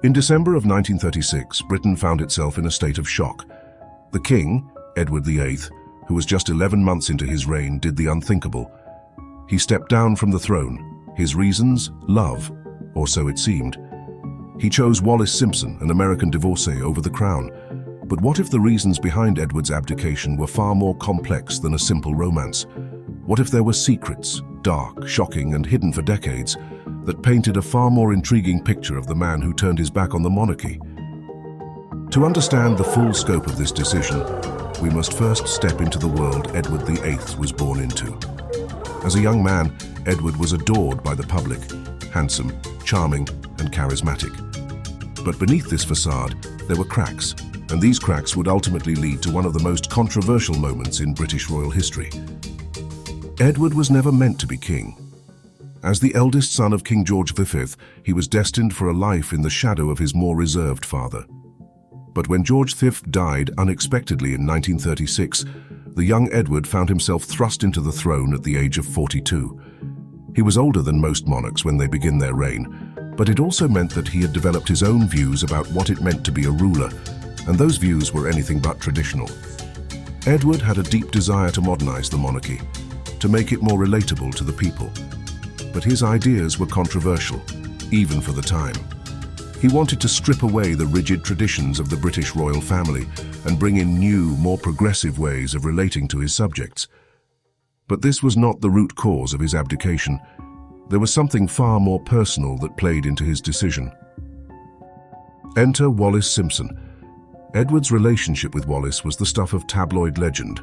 In December of 1936, Britain found itself in a state of shock. The king, Edward VIII, who was just 11 months into his reign, did the unthinkable. He stepped down from the throne. His reasons? Love, or so it seemed. He chose Wallis Simpson, an American divorcee, over the crown. But what if the reasons behind Edward's abdication were far more complex than a simple romance? What if there were secrets, dark, shocking, and hidden for decades, that painted a far more intriguing picture of the man who turned his back on the monarchy? To understand the full scope of this decision, we must first step into the world Edward VIII was born into. As a young man, Edward was adored by the public, handsome, charming, and charismatic. But beneath this facade, there were cracks, and these cracks would ultimately lead to one of the most controversial moments in British royal history. Edward was never meant to be king. As the eldest son of King George V, he was destined for a life in the shadow of his more reserved father. But when George V died unexpectedly in 1936, the young Edward found himself thrust into the throne at the age of 42. He was older than most monarchs when they begin their reign, but it also meant that he had developed his own views about what it meant to be a ruler, and those views were anything but traditional. Edward had a deep desire to modernize the monarchy, to make it more relatable to the people. But his ideas were controversial, even for the time. He wanted to strip away the rigid traditions of the British royal family and bring in new, more progressive ways of relating to his subjects. But this was not the root cause of his abdication. There was something far more personal that played into his decision. Enter Wallis Simpson. Edward's relationship with Wallis was the stuff of tabloid legend.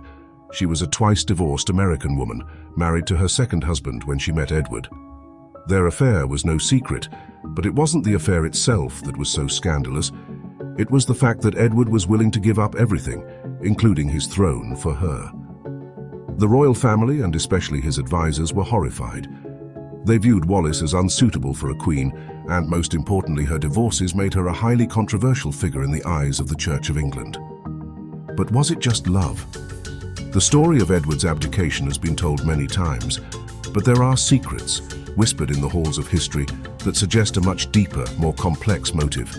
She was a twice-divorced American woman, married to her second husband when she met Edward. Their affair was no secret, but it wasn't the affair itself that was so scandalous. It was the fact that Edward was willing to give up everything, including his throne, for her. The royal family, and especially his advisors, were horrified. They viewed Wallis as unsuitable for a queen, and most importantly, her divorces made her a highly controversial figure in the eyes of the Church of England. But was it just love? The story of Edward's abdication has been told many times, but there are secrets, whispered in the halls of history, that suggest a much deeper, more complex motive.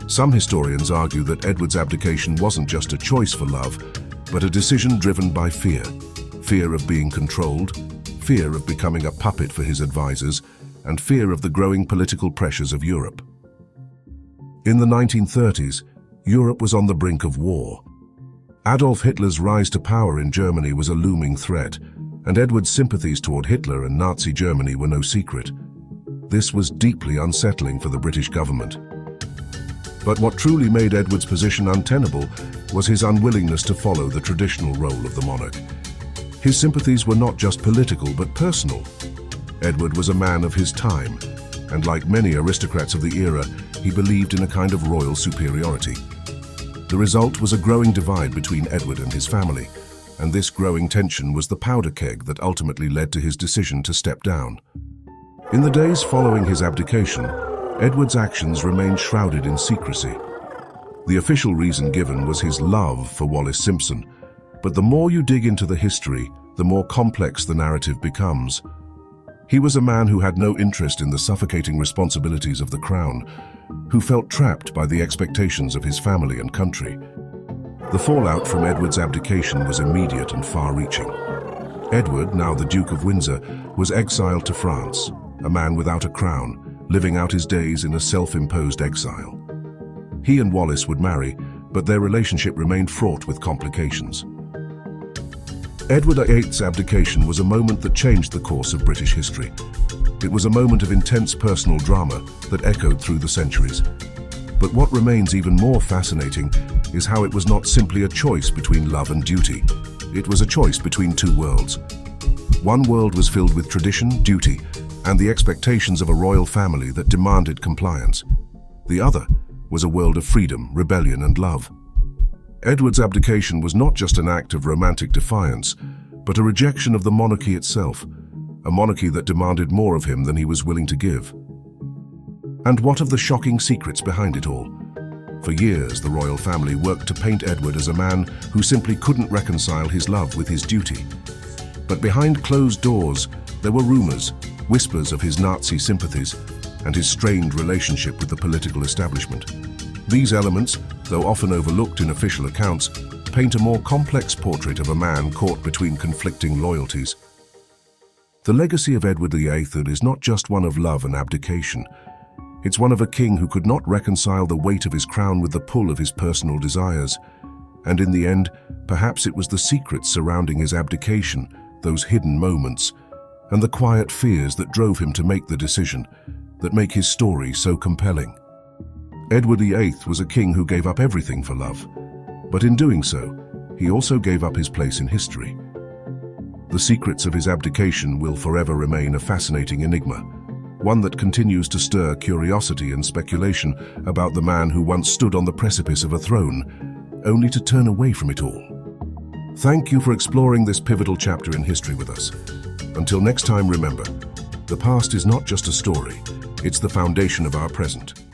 Some historians argue that Edward's abdication wasn't just a choice for love, but a decision driven by fear. Fear of being controlled, fear of becoming a puppet for his advisors, and fear of the growing political pressures of Europe. In the 1930s, Europe was on the brink of war. Adolf Hitler's rise to power in Germany was a looming threat, and Edward's sympathies toward Hitler and Nazi Germany were no secret. This was deeply unsettling for the British government. But what truly made Edward's position untenable was his unwillingness to follow the traditional role of the monarch. His sympathies were not just political but personal. Edward was a man of his time, and like many aristocrats of the era, he believed in a kind of royal superiority. The result was a growing divide between Edward and his family, and this growing tension was the powder keg that ultimately led to his decision to step down. In the days following his abdication, Edward's actions remained shrouded in secrecy. The official reason given was his love for Wallis Simpson, but the more you dig into the history, the more complex the narrative becomes. He was a man who had no interest in the suffocating responsibilities of the crown, who felt trapped by the expectations of his family and country. The fallout from Edward's abdication was immediate and far-reaching. Edward, now the Duke of Windsor, was exiled to France, a man without a crown, living out his days in a self-imposed exile. He and Wallis would marry, but their relationship remained fraught with complications. Edward VIII's abdication was a moment that changed the course of British history. It was a moment of intense personal drama that echoed through the centuries. But what remains even more fascinating is how it was not simply a choice between love and duty. It was a choice between two worlds. One world was filled with tradition, duty, and the expectations of a royal family that demanded compliance. The other was a world of freedom, rebellion, and love. Edward's abdication was not just an act of romantic defiance, but a rejection of the monarchy itself, a monarchy that demanded more of him than he was willing to give. And what of the shocking secrets behind it all? For years, the royal family worked to paint Edward as a man who simply couldn't reconcile his love with his duty. But behind closed doors, there were rumors, whispers of his Nazi sympathies, and his strained relationship with the political establishment. These elements, though often overlooked in official accounts, paint a more complex portrait of a man caught between conflicting loyalties. The legacy of Edward VIII is not just one of love and abdication. It's one of a king who could not reconcile the weight of his crown with the pull of his personal desires. And in the end, perhaps it was the secrets surrounding his abdication, those hidden moments, and the quiet fears that drove him to make the decision, that make his story so compelling. Edward VIII was a king who gave up everything for love, but in doing so, he also gave up his place in history. The secrets of his abdication will forever remain a fascinating enigma, one that continues to stir curiosity and speculation about the man who once stood on the precipice of a throne, only to turn away from it all. Thank you for exploring this pivotal chapter in history with us. Until next time, remember, the past is not just a story, it's the foundation of our present.